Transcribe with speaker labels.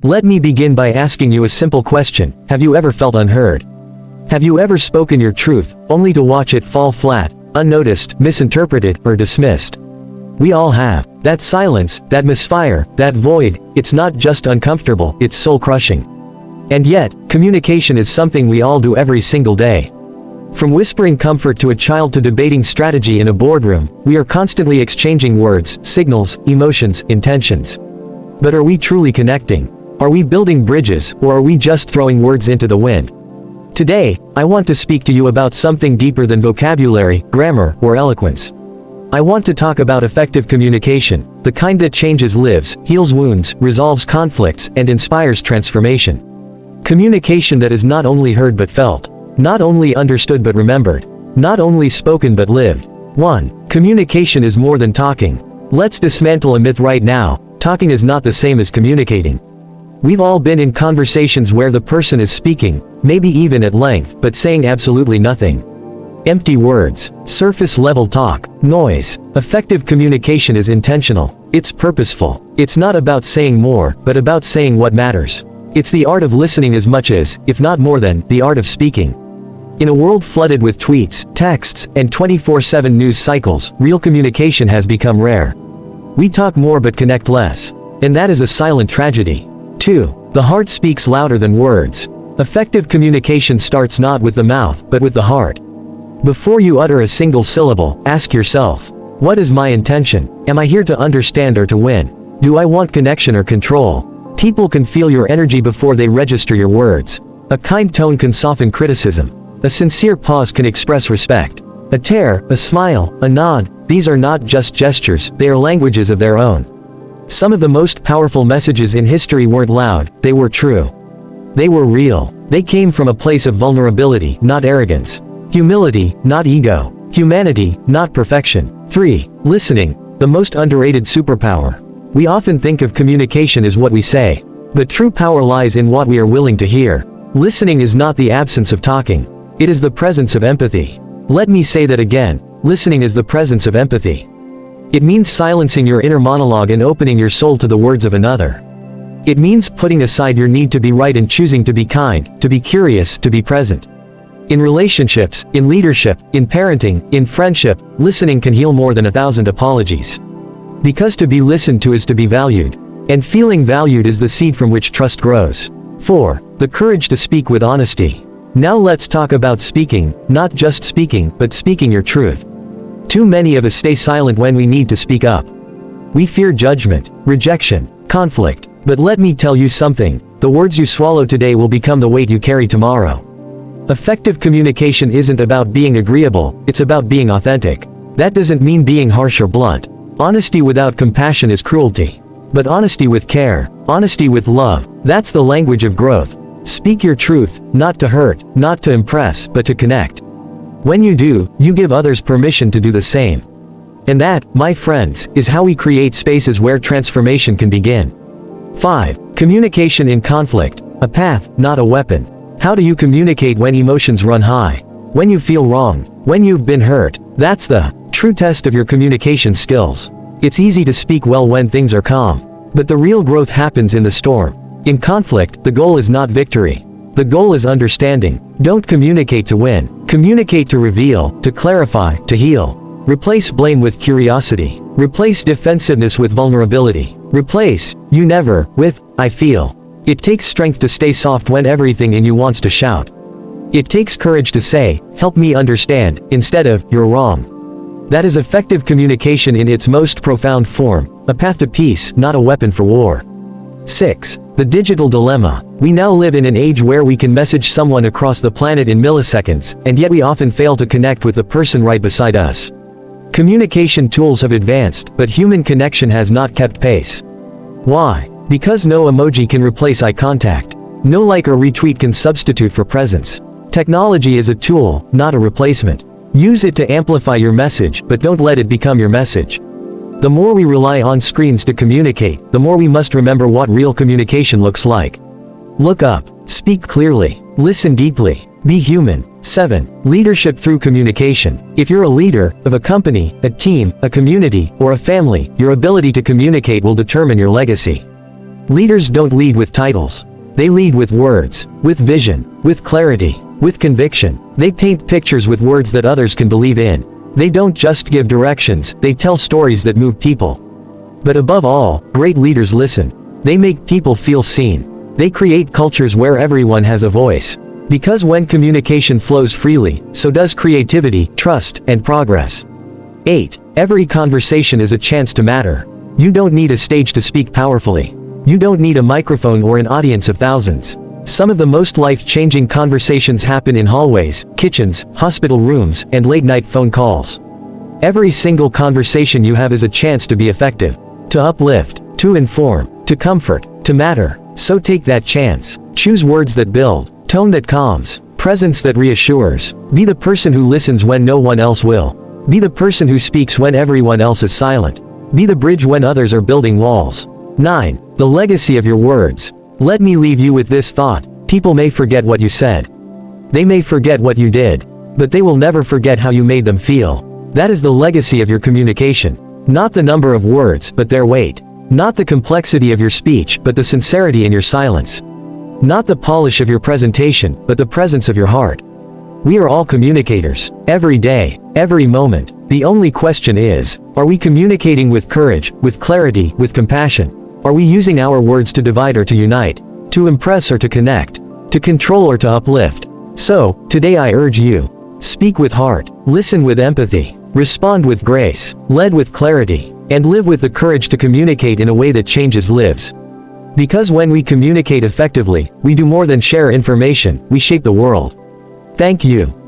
Speaker 1: Let me begin by asking you a simple question. Have you ever felt unheard? Have you ever spoken your truth, only to watch it fall flat, unnoticed, misinterpreted, or dismissed? We all have. That silence, that misfire, that void, it's not just uncomfortable, it's soul-crushing. And yet, communication is something we all do every single day. From whispering comfort to a child to debating strategy in a boardroom, we are constantly exchanging words, signals, emotions, intentions. But are we truly connecting? Are we building bridges, or are we just throwing words into the wind? Today, I want to speak to you about something deeper than vocabulary, grammar, or eloquence. I want to talk about effective communication, the kind that changes lives, heals wounds, resolves conflicts, and inspires transformation. Communication that is not only heard but felt, not only understood but remembered, not only spoken but lived. 1. Communication is more than talking. Let's dismantle a myth right now. Talking is not the same as communicating. We've all been in conversations where the person is speaking, maybe even at length, but saying absolutely nothing. Empty words, surface-level talk, noise. Effective communication is intentional. It's purposeful. It's not about saying more, but about saying what matters. It's the art of listening as much as, if not more than, the art of speaking. In a world flooded with tweets, texts, and 24/7 news cycles, real communication has become rare. We talk more but connect less. And that is a silent tragedy. 2. The heart speaks louder than words. Effective communication starts not with the mouth, but with the heart. Before you utter a single syllable, ask yourself, what is my intention? Am I here to understand or to win? Do I want connection or control? People can feel your energy before they register your words. A kind tone can soften criticism. A sincere pause can express respect. A tear, a smile, a nod, these are not just gestures, they are languages of their own. Some of the most powerful messages in history weren't loud, they were true. They were real. They came from a place of vulnerability, not arrogance. Humility, not ego. Humanity, not perfection. 3. Listening, the most underrated superpower. We often think of communication as what we say. But true power lies in what we are willing to hear. Listening is not the absence of talking. It is the presence of empathy. Let me say that again. Listening is the presence of empathy. It means silencing your inner monologue and opening your soul to the words of another. It means putting aside your need to be right and choosing to be kind, to be curious, to be present. In relationships, in leadership, in parenting, in friendship, listening can heal more than 1,000 apologies. Because to be listened to is to be valued. And feeling valued is the seed from which trust grows. 4. The courage to speak with honesty. Now let's talk about speaking, not just speaking, but speaking your truth. Too many of us stay silent when we need to speak up. We fear judgment, rejection, conflict. But let me tell you something, the words you swallow today will become the weight you carry tomorrow. Effective communication isn't about being agreeable, it's about being authentic. That doesn't mean being harsh or blunt. Honesty without compassion is cruelty. But honesty with care, honesty with love, that's the language of growth. Speak your truth, not to hurt, not to impress, but to connect. When you do, you give others permission to do the same. And that, my friends, is how we create spaces where transformation can begin. 5. Communication in conflict, a path, not a weapon. How do you communicate when emotions run high? When you feel wrong? When you've been hurt? That's the true test of your communication skills. It's easy to speak well when things are calm. But the real growth happens in the storm. In conflict, the goal is not victory. The goal is understanding. Don't communicate to win. Communicate to reveal, to clarify, to heal. Replace blame with curiosity. Replace defensiveness with vulnerability. Replace, you never, with, I feel. It takes strength to stay soft when everything in you wants to shout. It takes courage to say, help me understand, instead of, you're wrong. That is effective communication in its most profound form, a path to peace, not a weapon for war. 6. The digital dilemma. We now live in an age where we can message someone across the planet in milliseconds, and yet we often fail to connect with the person right beside us. Communication tools have advanced, but human connection has not kept pace. Why? Because no emoji can replace eye contact. No like or retweet can substitute for presence. Technology is a tool, not a replacement. Use it to amplify your message, but don't let it become your message. The more we rely on screens to communicate, the more we must remember what real communication looks like. Look up, speak clearly, listen deeply, be human. 7. Leadership through communication. If you're a leader of a company, a team, a community, or a family, your ability to communicate will determine your legacy. Leaders don't lead with titles. They lead with words, with vision, with clarity, with conviction. They paint pictures with words that others can believe in. They don't just give directions, they tell stories that move people. But above all, great leaders listen. They make people feel seen. They create cultures where everyone has a voice. Because when communication flows freely, so does creativity, trust, and progress. 8. Every conversation is a chance to matter. You don't need a stage to speak powerfully. You don't need a microphone or an audience of thousands. Some of the most life-changing conversations happen in hallways, kitchens, hospital rooms, and late-night phone calls. Every single conversation you have is a chance to be effective, to uplift, to inform, to comfort, to matter. So take that chance. Choose words that build, tone that calms, presence that reassures. Be the person who listens when no one else will. Be the person who speaks when everyone else is silent. Be the bridge when others are building walls. 9. The legacy of your words. Let me leave you with this thought. People may forget what you said. They may forget what you did. But they will never forget how you made them feel. That is the legacy of your communication. Not the number of words, but their weight. Not the complexity of your speech, but the sincerity in your silence. Not the polish of your presentation, but the presence of your heart. We are all communicators. Every day, every moment. The only question is, are we communicating with courage, with clarity, with compassion? Are we using our words to divide or to unite? To impress or to connect? To control or to uplift? So, today I urge you. Speak with heart. Listen with empathy. Respond with grace. Lead with clarity. And live with the courage to communicate in a way that changes lives. Because when we communicate effectively, we do more than share information, we shape the world. Thank you.